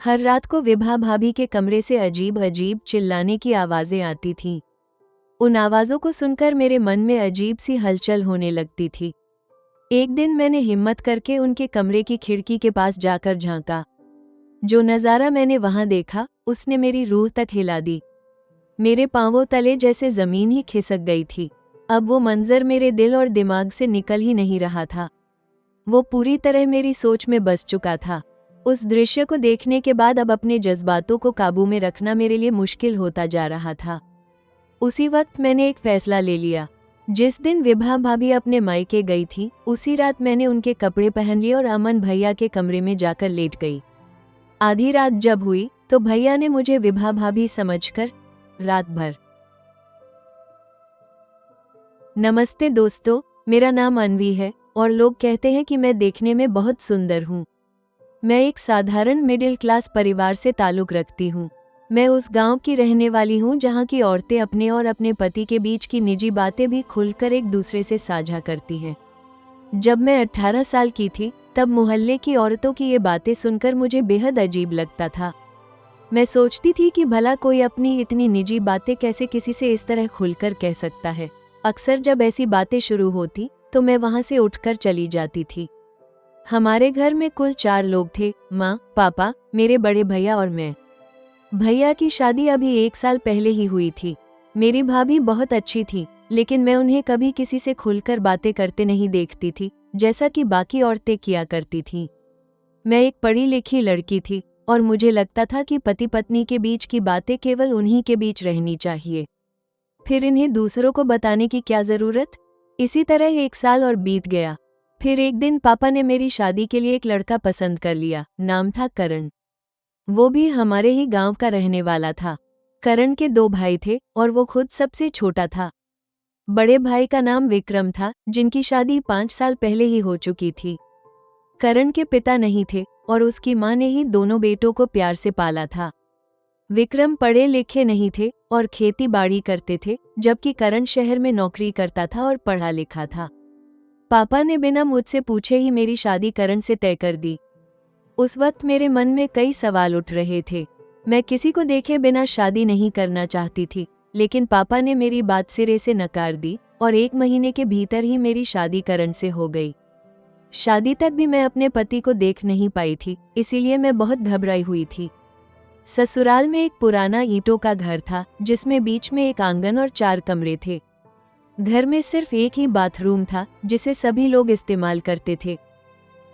हर रात को विभा भाभी के कमरे से अजीब अजीब चिल्लाने की आवाज़ें आती थीं। उन आवाज़ों को सुनकर मेरे मन में अजीब सी हलचल होने लगती थी। एक दिन मैंने हिम्मत करके उनके कमरे की खिड़की के पास जाकर झांका। जो नज़ारा मैंने वहां देखा उसने मेरी रूह तक हिला दी। मेरे पांवों तले जैसे ज़मीन ही खिसक गई थी। अब वो मंजर मेरे दिल और दिमाग से निकल ही नहीं रहा था। वो पूरी तरह मेरी सोच में बस चुका था। उस दृश्य को देखने के बाद अब अपने जज्बातों को काबू में रखना मेरे लिए मुश्किल होता जा रहा था। उसी वक्त मैंने एक फैसला ले लिया। जिस दिन विभा भाभी अपने मायके गई थी, उसी रात मैंने उनके कपड़े पहन लिए और अमन भैया के कमरे में जाकर लेट गई। आधी रात जब हुई तो भैया ने मुझे विभा भाभी समझकर रात भर। नमस्ते दोस्तों, मेरा नाम अनवी है और लोग कहते हैं कि मैं देखने में बहुत सुंदर हूँ। मैं एक साधारण मिडिल क्लास परिवार से ताल्लुक़ रखती हूँ। मैं उस गांव की रहने वाली हूँ जहाँ की औरतें अपने और अपने पति के बीच की निजी बातें भी खुलकर एक दूसरे से साझा करती हैं। जब मैं 18 साल की थी तब मोहल्ले की औरतों की ये बातें सुनकर मुझे बेहद अजीब लगता था। मैं सोचती थी कि भला कोई अपनी इतनी निजी बातें कैसे किसी से इस तरह खुलकर कह सकता है। अक्सर जब ऐसी बातें शुरू होती तो मैं वहाँ से उठकर चली जाती थी। हमारे घर में कुल 4 लोग थे, माँ, पापा, मेरे बड़े भैया और मैं। भैया की शादी अभी 1 साल पहले ही हुई थी। मेरी भाभी बहुत अच्छी थी, लेकिन मैं उन्हें कभी किसी से खुलकर बातें करते नहीं देखती थी, जैसा कि बाकी औरतें किया करती थीं। मैं एक पढ़ी लिखी लड़की थी और मुझे लगता था कि पति पत्नी के बीच की बातें केवल उन्हीं के बीच रहनी चाहिए। फिर इन्हें दूसरों को बताने की क्या ज़रूरत? इसी तरह 1 साल और बीत गया। फिर एक दिन पापा ने मेरी शादी के लिए एक लड़का पसंद कर लिया। नाम था करण। वो भी हमारे ही गांव का रहने वाला था। करण के 2 भाई थे और वो खुद सबसे छोटा था। बड़े भाई का नाम विक्रम था, जिनकी शादी 5 साल पहले ही हो चुकी थी। करण के पिता नहीं थे और उसकी माँ ने ही दोनों बेटों को प्यार से पाला था। विक्रम पढ़े लिखे नहीं थे और खेती बाड़ी करते थे, जबकि करण शहर में नौकरी करता था और पढ़ा लिखा था। पापा ने बिना मुझसे पूछे ही मेरी शादी करण से तय कर दी। उस वक्त मेरे मन में कई सवाल उठ रहे थे। मैं किसी को देखे बिना शादी नहीं करना चाहती थी, लेकिन पापा ने मेरी बात सिरे से नकार दी और 1 महीने के भीतर ही मेरी शादी करण से हो गई। शादी तक भी मैं अपने पति को देख नहीं पाई थी, इसीलिए मैं बहुत घबराई हुई थी। ससुराल में एक पुराना ईंटों का घर था, जिसमें बीच में एक आंगन और 4 कमरे थे। घर में सिर्फ एक ही बाथरूम था, जिसे सभी लोग इस्तेमाल करते थे।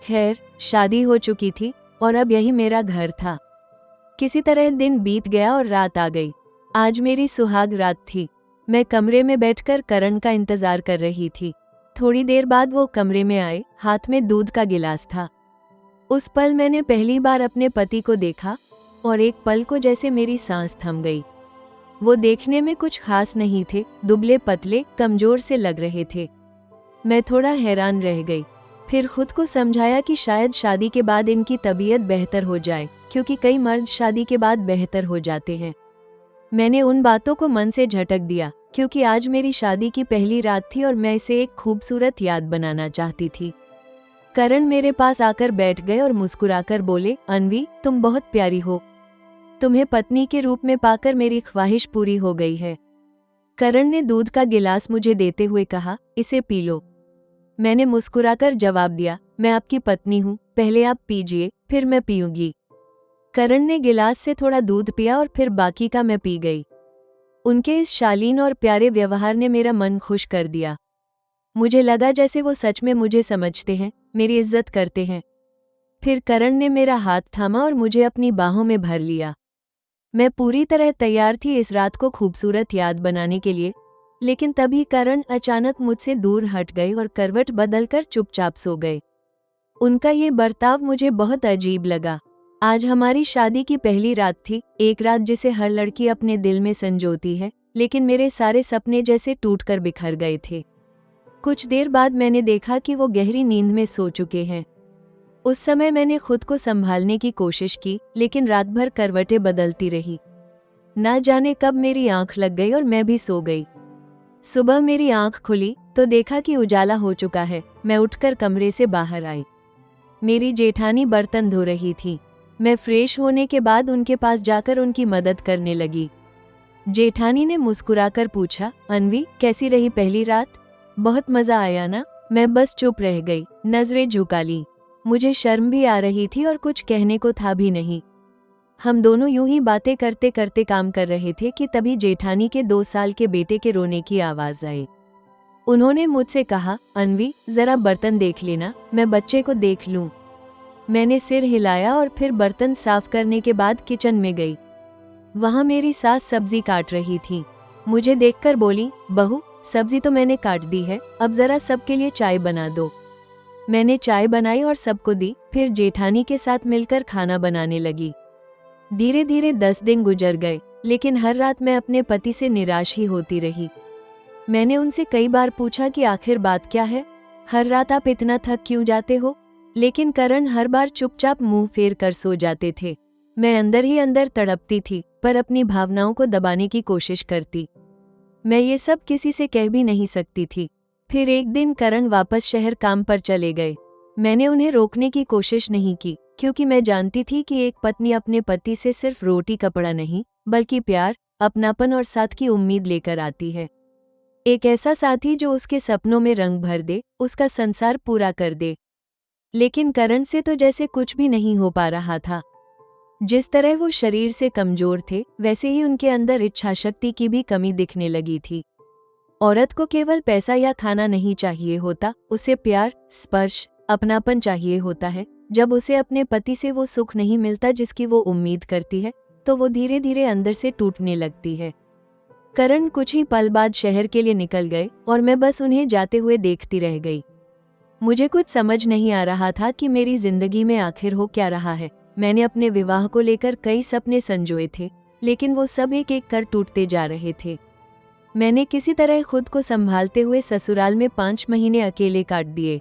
खैर, शादी हो चुकी थी और अब यही मेरा घर था। किसी तरह दिन बीत गया और रात आ गई। आज मेरी सुहाग रात थी। मैं कमरे में बैठकर करण का इंतजार कर रही थी। थोड़ी देर बाद वो कमरे में आए, हाथ में दूध का गिलास था। उस पल मैंने पहली बार अपने पति को देखा और एक पल को जैसे मेरी सांस थम गई। वो देखने में कुछ खास नहीं थे, दुबले पतले, कमजोर से लग रहे थे। मैं थोड़ा हैरान रह गई। फिर खुद को समझाया कि शायद शादी के बाद इनकी तबीयत बेहतर हो जाए, क्योंकि कई मर्द शादी के बाद बेहतर हो जाते हैं। मैंने उन बातों को मन से झटक दिया, क्योंकि आज मेरी शादी की पहली रात थी और मैं इसे एक खूबसूरत याद बनाना चाहती थी। करण मेरे पास आकर बैठ गए और मुस्कुराकर बोले, अनवी, तुम बहुत प्यारी हो। तुम्हें पत्नी के रूप में पाकर मेरी ख्वाहिश पूरी हो गई है। करण ने दूध का गिलास मुझे देते हुए कहा, इसे पी लो। मैंने मुस्कुराकर जवाब दिया, मैं आपकी पत्नी हूँ, पहले आप पीजिए, फिर मैं पीऊंगी। करण ने गिलास से थोड़ा दूध पिया और फिर बाकी का मैं पी गई। उनके इस शालीन और प्यारे व्यवहार ने मेरा मन खुश कर दिया। मुझे लगा जैसे वो सच में मुझे समझते हैं, मेरी इज्जत करते हैं। फिर करण ने मेरा हाथ थामा और मुझे अपनी बाहों में भर लिया। मैं पूरी तरह तैयार थी इस रात को खूबसूरत याद बनाने के लिए, लेकिन तभी करण अचानक मुझसे दूर हट गए और करवट बदलकर चुपचाप सो गए। उनका ये बर्ताव मुझे बहुत अजीब लगा। आज हमारी शादी की पहली रात थी, एक रात जिसे हर लड़की अपने दिल में संजोती है, लेकिन मेरे सारे सपने जैसे टूटकर बिखर गए थे। कुछ देर बाद मैंने देखा कि वो गहरी नींद में सो चुके हैं। उस समय मैंने खुद को संभालने की कोशिश की, लेकिन रात भर करवटें बदलती रही। ना जाने कब मेरी आंख लग गई और मैं भी सो गई। सुबह मेरी आंख खुली तो देखा कि उजाला हो चुका है। मैं उठकर कमरे से बाहर आई। मेरी जेठानी बर्तन धो रही थी। मैं फ्रेश होने के बाद उनके पास जाकर उनकी मदद करने लगी। जेठानी ने मुस्कुराकर पूछा, अन्वी कैसी रही पहली रात? बहुत मजा आया ना? मैं बस चुप रह गई, नजरें झुका ली। मुझे शर्म भी आ रही थी और कुछ कहने को था भी नहीं। हम दोनों यूं ही बातें करते करते काम कर रहे थे कि तभी जेठानी के 2 साल के बेटे के रोने की आवाज आई। उन्होंने मुझसे कहा, अन्वी जरा बर्तन देख लेना, मैं बच्चे को देख लूं। मैंने सिर हिलाया और फिर बर्तन साफ करने के बाद किचन में गई। वहां मेरी सास सब्जी काट रही थी। मुझे देखकर बोली, बहू सब्जी तो मैंने काट दी है, अब जरा सबके लिए चाय बना दो। मैंने चाय बनाई और सबको दी, फिर जेठानी के साथ मिलकर खाना बनाने लगी। धीरे धीरे 10 दिन गुजर गए, लेकिन हर रात मैं अपने पति से निराश ही होती रही। मैंने उनसे कई बार पूछा कि आखिर बात क्या है, हर रात आप इतना थक क्यों जाते हो? लेकिन करण हर बार चुपचाप मुंह फेर कर सो जाते थे। मैं अंदर ही अंदर तड़पती थी, पर अपनी भावनाओं को दबाने की कोशिश करती। मैं ये सब किसी से कह भी नहीं सकती थी। फिर एक दिन करण वापस शहर काम पर चले गए। मैंने उन्हें रोकने की कोशिश नहीं की, क्योंकि मैं जानती थी कि एक पत्नी अपने पति से सिर्फ रोटी कपड़ा नहीं, बल्कि प्यार, अपनापन और साथ की उम्मीद लेकर आती है। एक ऐसा साथी जो उसके सपनों में रंग भर दे, उसका संसार पूरा कर दे। लेकिन करण से तो जैसे कुछ भी नहीं हो पा रहा था। जिस तरह वो शरीर से कमजोर थे, वैसे ही उनके अंदर इच्छाशक्ति की भी कमी दिखने लगी थी। औरत को केवल पैसा या खाना नहीं चाहिए होता, उसे प्यार, स्पर्श, अपनापन चाहिए होता है। जब उसे अपने पति से वो सुख नहीं मिलता जिसकी वो उम्मीद करती है, तो वो धीरे धीरे अंदर से टूटने लगती है। करण कुछ ही पल बाद शहर के लिए निकल गए और मैं बस उन्हें जाते हुए देखती रह गई। मुझे कुछ समझ नहीं आ रहा था कि मेरी जिंदगी में आखिर हो क्या रहा है। मैंने अपने विवाह को लेकर कई सपने संजोए थे, लेकिन वो सब एक एक कर टूटते जा रहे थे। मैंने किसी तरह खुद को संभालते हुए ससुराल में 5 महीने अकेले काट दिए।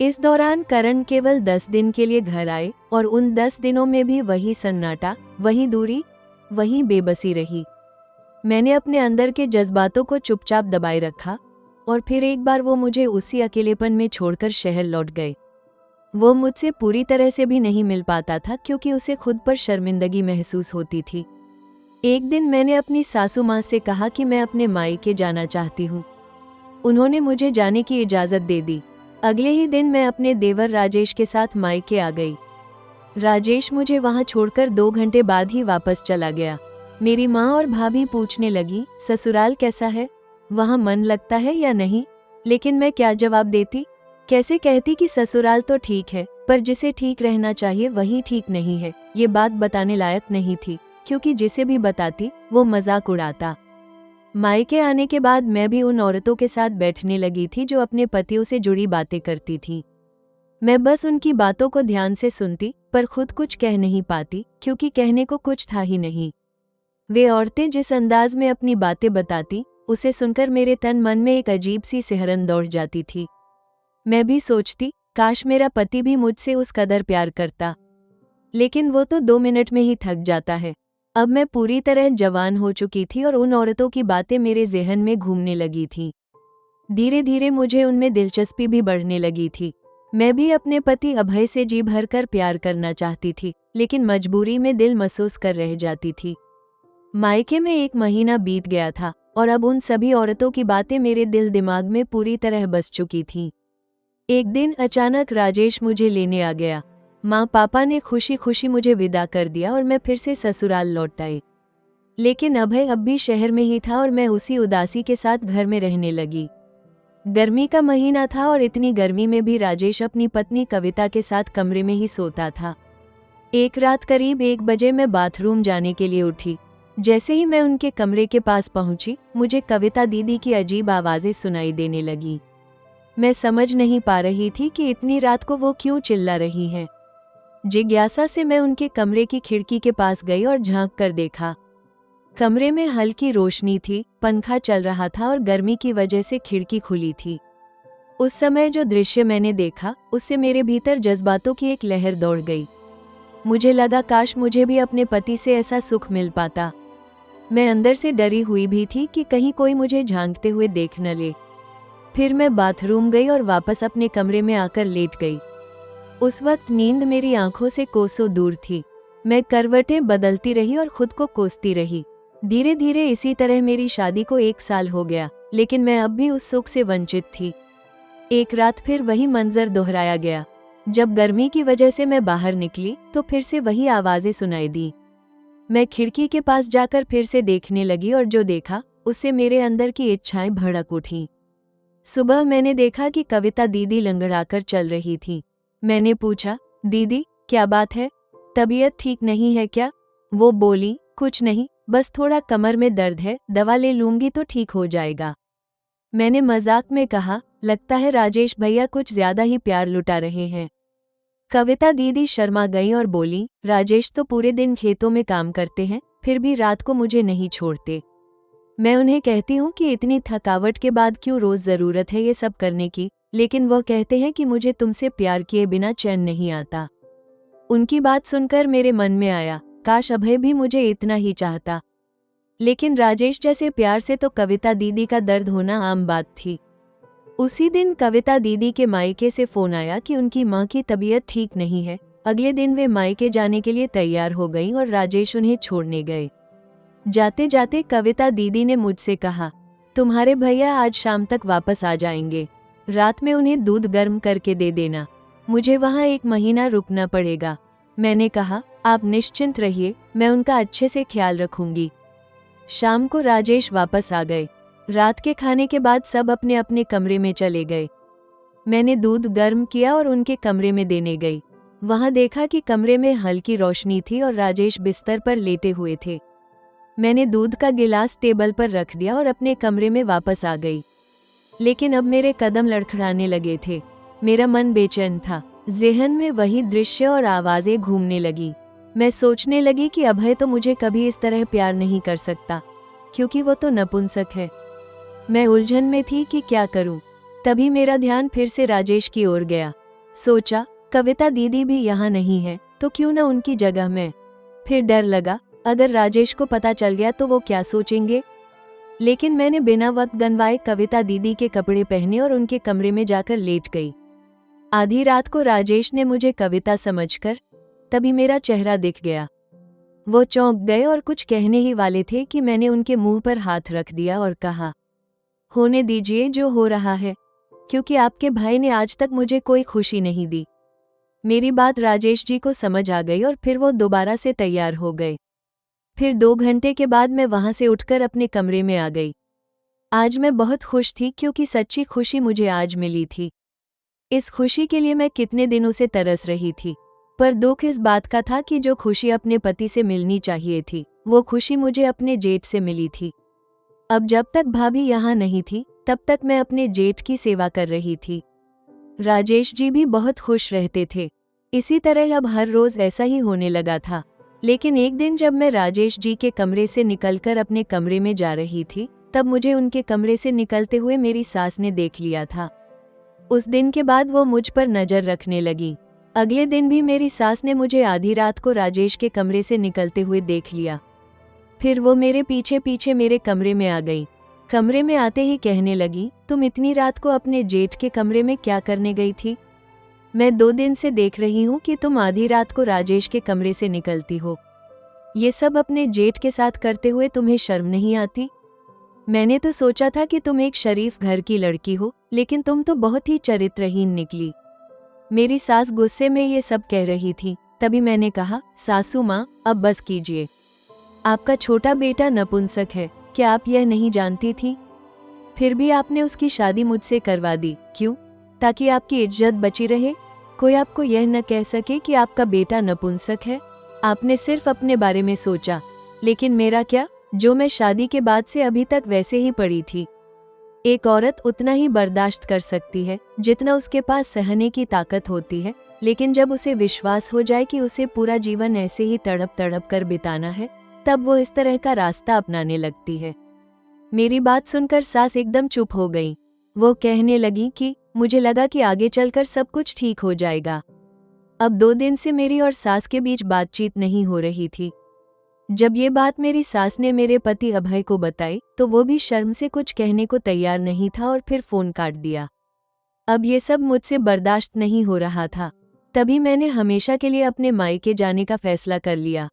इस दौरान करण केवल 10 दिन के लिए घर आए और उन 10 दिनों में भी वही सन्नाटा, वही दूरी, वही बेबसी रही। मैंने अपने अंदर के जज्बातों को चुपचाप दबाए रखा और फिर एक बार वो मुझे उसी अकेलेपन में छोड़कर शहर लौट गए। वो मुझसे पूरी तरह से भी नहीं मिल पाता था, क्योंकि उसे खुद पर शर्मिंदगी महसूस होती थी। एक दिन मैंने अपनी सासू माँ से कहा कि मैं अपने मायके जाना चाहती हूँ। उन्होंने मुझे जाने की इजाज़त दे दी। अगले ही दिन मैं अपने देवर राजेश के साथ मायके आ गई। राजेश मुझे वहाँ छोड़कर 2 घंटे बाद ही वापस चला गया। मेरी माँ और भाभी पूछने लगी, ससुराल कैसा है, वहाँ मन लगता है या नहीं? लेकिन मैं क्या जवाब देती? कैसे कहती कि ससुराल तो ठीक है, पर जिसे ठीक रहना चाहिए वही ठीक नहीं है। ये बात बताने लायक नहीं थी, क्योंकि जिसे भी बताती वो मजाक उड़ाता। मायके आने के बाद मैं भी उन औरतों के साथ बैठने लगी थी जो अपने पतियों से जुड़ी बातें करती थी। मैं बस उनकी बातों को ध्यान से सुनती, पर खुद कुछ कह नहीं पाती, क्योंकि कहने को कुछ था ही नहीं। वे औरतें जिस अंदाज में अपनी बातें बताती, उसे सुनकर मेरे तन मन में एक अजीब सी सिहरन दौड़ जाती थी। मैं भी सोचती, काश मेरा पति भी मुझसे उस कदर प्यार करता। लेकिन वो तो 2 मिनट में ही थक जाता है। अब मैं पूरी तरह जवान हो चुकी थी और उन औरतों की बातें मेरे ज़हन में घूमने लगी थी। धीरे धीरे मुझे उनमें दिलचस्पी भी बढ़ने लगी थी। मैं भी अपने पति अभय से जी भरकर प्यार करना चाहती थी, लेकिन मजबूरी में दिल महसूस कर रह जाती थी। मायके में 1 महीना बीत गया था और अब उन सभी औरतों की बातें मेरे दिल दिमाग में पूरी तरह बस चुकी थीं। एक दिन अचानक राजेश मुझे लेने आ गया। माँ पापा ने खुशी खुशी मुझे विदा कर दिया और मैं फिर से ससुराल लौट आई। लेकिन अभय अब भी शहर में ही था और मैं उसी उदासी के साथ घर में रहने लगी। गर्मी का महीना था और इतनी गर्मी में भी राजेश अपनी पत्नी कविता के साथ कमरे में ही सोता था। एक रात करीब 1 बजे मैं बाथरूम जाने के लिए उठी। जैसे ही मैं उनके कमरे के पास पहुंची, मुझे कविता दीदी की अजीब आवाज़ें सुनाई देने लगी। मैं समझ नहीं पा रही थी कि इतनी रात को वो क्यों चिल्ला रही हैं। जिज्ञासा से मैं उनके कमरे की खिड़की के पास गई और झांक कर देखा। कमरे में हल्की रोशनी थी, पंखा चल रहा था और गर्मी की वजह से खिड़की खुली थी। उस समय जो दृश्य मैंने देखा, उससे मेरे भीतर जज्बातों की एक लहर दौड़ गई। मुझे लगा काश मुझे भी अपने पति से ऐसा सुख मिल पाता। मैं अंदर से डरी हुई भी थी कि कहीं कोई मुझे झांकते हुए देख न ले। फिर मैं बाथरूम गई और वापस अपने कमरे में आकर लेट गई। उस वक्त नींद मेरी आंखों से कोसों दूर थी। मैं करवटें बदलती रही और खुद को कोसती रही। धीरे धीरे इसी तरह मेरी शादी को 1 साल हो गया, लेकिन मैं अब भी उस सुख से वंचित थी। एक रात फिर वही मंजर दोहराया गया। जब गर्मी की वजह से मैं बाहर निकली तो फिर से वही आवाजें सुनाई दी। मैं खिड़की के पास जाकर फिर से देखने लगी और जो देखा उससे मेरे अंदर की इच्छाएं भड़क उठीं। सुबह मैंने देखा कि कविता दीदी लंगड़ाकर चल रही थी। मैंने पूछा, दीदी क्या बात है, तबीयत ठीक नहीं है क्या? वो बोली, कुछ नहीं, बस थोड़ा कमर में दर्द है, दवा ले लूंगी तो ठीक हो जाएगा। मैंने मजाक में कहा, लगता है राजेश भैया कुछ ज्यादा ही प्यार लुटा रहे हैं। कविता दीदी शर्मा गई और बोली, राजेश तो पूरे दिन खेतों में काम करते हैं, फिर भी रात को मुझे नहीं छोड़ते। मैं उन्हें कहती हूँ कि इतनी थकावट के बाद क्यों रोज जरूरत है ये सब करने की, लेकिन वह कहते हैं कि मुझे तुमसे प्यार किए बिना चैन नहीं आता। उनकी बात सुनकर मेरे मन में आया, काश अभय भी मुझे इतना ही चाहता। लेकिन राजेश जैसे प्यार से तो कविता दीदी का दर्द होना आम बात थी। उसी दिन कविता दीदी के मायके से फोन आया कि उनकी मां की तबीयत ठीक नहीं है। अगले दिन वे मायके जाने के लिए तैयार हो गईं और राजेश उन्हें छोड़ने गए। जाते जाते कविता दीदी ने मुझसे कहा, तुम्हारे भैया आज शाम तक वापस आ जाएंगे, रात में उन्हें दूध गर्म करके दे देना, मुझे वहाँ 1 महीना रुकना पड़ेगा। मैंने कहा, आप निश्चिंत रहिए, मैं उनका अच्छे से ख्याल रखूंगी। शाम को राजेश वापस आ गए। रात के खाने के बाद सब अपने अपने कमरे में चले गए। मैंने दूध गर्म किया और उनके कमरे में देने गई। वहां देखा कि कमरे में हल्की रोशनी थी और राजेश बिस्तर पर लेटे हुए थे। मैंने दूध का गिलास टेबल पर रख दिया और अपने कमरे में वापस आ गई। लेकिन अब मेरे कदम लड़खड़ाने लगे थे। मेरा मन बेचैन था। ज़हन में वही दृश्य और आवाजें घूमने लगी। मैं सोचने लगी कि अभय तो मुझे कभी इस तरह प्यार नहीं कर सकता, क्योंकि वो तो नपुंसक है। मैं उलझन में थी कि क्या करूं। तभी मेरा ध्यान फिर से राजेश की ओर गया। सोचा, कविता दीदी भी यहाँ नहीं है तो क्यों न उनकी जगह मैं। फिर डर लगा, अगर राजेश को पता चल गया तो वो क्या सोचेंगे। लेकिन मैंने बिना वक्त गंवाए कविता दीदी के कपड़े पहने और उनके कमरे में जाकर लेट गई। आधी रात को राजेश ने मुझे कविता समझकर तभी मेरा चेहरा दिख गया। वो चौंक गए और कुछ कहने ही वाले थे कि मैंने उनके मुंह पर हाथ रख दिया और कहा, होने दीजिए जो हो रहा है, क्योंकि आपके भाई ने आज तक मुझे कोई खुशी नहीं दी। मेरी बात राजेश जी को समझ आ गई और फिर वो दोबारा से तैयार हो गए। फिर 2 घंटे के बाद मैं वहां से उठकर अपने कमरे में आ गई। आज मैं बहुत खुश थी क्योंकि सच्ची खुशी मुझे आज मिली थी। इस खुशी के लिए मैं कितने दिनों से तरस रही थी, पर दुख इस बात का था कि जो खुशी अपने पति से मिलनी चाहिए थी, वो खुशी मुझे अपने जेठ से मिली थी। अब जब तक भाभी यहाँ नहीं थी, तब तक मैं अपने जेठ की सेवा कर रही थी। राजेश जी भी बहुत खुश रहते थे। इसी तरह अब हर रोज ऐसा ही होने लगा था। लेकिन एक दिन जब मैं राजेश जी के कमरे से निकलकर अपने कमरे में जा रही थी, तब मुझे उनके कमरे से निकलते हुए मेरी सास ने देख लिया था। उस दिन के बाद वो मुझ पर नजर रखने लगी। अगले दिन भी मेरी सास ने मुझे आधी रात को राजेश के कमरे से निकलते हुए देख लिया। फिर वो मेरे पीछे पीछे मेरे कमरे में आ गई। कमरे में आते ही कहने लगी, तुम इतनी रात को अपने जेठ के कमरे में क्या करने गई थी? मैं 2 दिन से देख रही हूँ कि तुम आधी रात को राजेश के कमरे से निकलती हो। ये सब अपने जेठ के साथ करते हुए तुम्हें शर्म नहीं आती? मैंने तो सोचा था कि तुम एक शरीफ घर की लड़की हो, लेकिन तुम तो बहुत ही चरित्रहीन निकली। मेरी सास गुस्से में ये सब कह रही थी। तभी मैंने कहा, सासू माँ अब बस कीजिए। आपका छोटा बेटा नपुंसक है, क्या आप यह नहीं जानती थी? फिर भी आपने उसकी शादी मुझसे करवा दी, क्यों? ताकि आपकी इज्जत बची रहे, कोई आपको यह न कह सके कि आपका बेटा नपुंसक है। आपने सिर्फ अपने बारे में सोचा, लेकिन मेरा क्या, जो मैं शादी के बाद से अभी तक वैसे ही पड़ी थी। एक औरत उतना ही बर्दाश्त कर सकती है जितना उसके पास सहने की ताकत होती है, लेकिन जब उसे विश्वास हो जाए कि उसे पूरा जीवन ऐसे ही तड़प तड़प कर बिताना है, तब वो इस तरह का रास्ता अपनाने लगती है। मेरी बात सुनकर सास एकदम चुप हो गई। वो कहने लगी कि मुझे लगा कि आगे चलकर सब कुछ ठीक हो जाएगा। अब 2 दिन से मेरी और सास के बीच बातचीत नहीं हो रही थी। जब ये बात मेरी सास ने मेरे पति अभय को बताई, तो वो भी शर्म से कुछ कहने को तैयार नहीं था और फिर फोन काट दिया। अब ये सब मुझसे बर्दाश्त नहीं हो रहा था। तभी मैंने हमेशा के लिए अपने मायके जाने का फैसला कर लिया।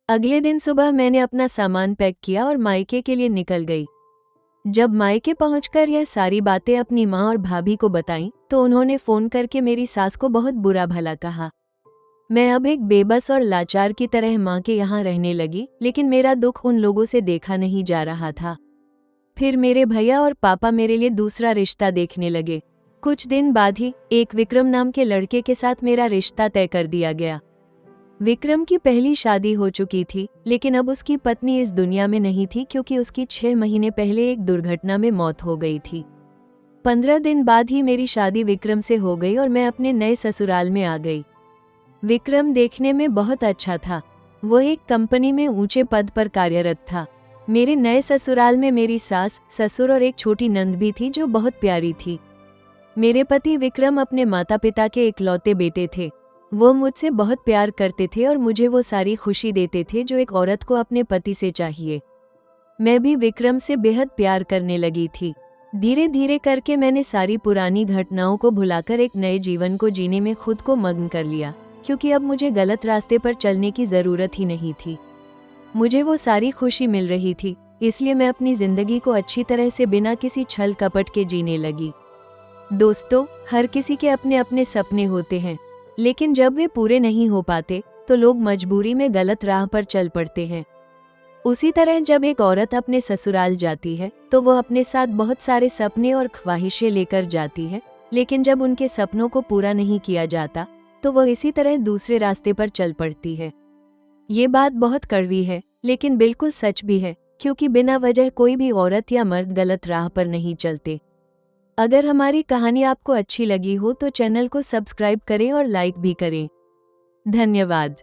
अगले दिन सुबह मैंने अपना सामान पैक किया और मायके के लिए निकल गई। जब मायके पहुंचकर यह सारी बातें अपनी माँ और भाभी को बताईं, तो उन्होंने फ़ोन करके मेरी सास को बहुत बुरा भला कहा। मैं अब एक बेबस और लाचार की तरह माँ के यहाँ रहने लगी, लेकिन मेरा दुख उन लोगों से देखा नहीं जा रहा था। फिर मेरे भैया और पापा मेरे लिए दूसरा रिश्ता देखने लगे। कुछ दिन बाद ही एक विक्रम नाम के लड़के के साथ मेरा रिश्ता तय कर दिया गया। विक्रम की पहली शादी हो चुकी थी, लेकिन अब उसकी पत्नी इस दुनिया में नहीं थी क्योंकि उसकी 6 महीने पहले एक दुर्घटना में मौत हो गई थी। 15 दिन बाद ही मेरी शादी विक्रम से हो गई और मैं अपने नए ससुराल में आ गई। विक्रम देखने में बहुत अच्छा था। वो एक कंपनी में ऊंचे पद पर कार्यरत था। मेरे नए ससुराल में मेरी सास, ससुर और एक छोटी नंद भी थी जो बहुत प्यारी थी। मेरे पति विक्रम अपने माता पिता के इकलौते बेटे थे। वो मुझसे बहुत प्यार करते थे और मुझे वो सारी खुशी देते थे जो एक औरत को अपने पति से चाहिए। मैं भी विक्रम से बेहद प्यार करने लगी थी। धीरे धीरे करके मैंने सारी पुरानी घटनाओं को भुलाकर एक नए जीवन को जीने में खुद को मग्न कर लिया, क्योंकि अब मुझे गलत रास्ते पर चलने की ज़रूरत ही नहीं थी। मुझे वो सारी खुशी मिल रही थी, इसलिए मैं अपनी ज़िंदगी को अच्छी तरह से बिना किसी छल कपट के जीने लगी। दोस्तों, हर किसी के अपने अपने सपने होते हैं, लेकिन जब वे पूरे नहीं हो पाते तो लोग मजबूरी में गलत राह पर चल पड़ते हैं। उसी तरह जब एक औरत अपने ससुराल जाती है तो वो अपने साथ बहुत सारे सपने और ख्वाहिशें लेकर जाती है, लेकिन जब उनके सपनों को पूरा नहीं किया जाता तो वह इसी तरह दूसरे रास्ते पर चल पड़ती है। ये बात बहुत कड़वी है, लेकिन बिल्कुल सच भी है, क्योंकि बिना वजह कोई भी औरत या मर्द गलत राह पर नहीं चलते। अगर हमारी कहानी आपको अच्छी लगी हो तो चैनल को सब्सक्राइब करें और लाइक भी करें। धन्यवाद।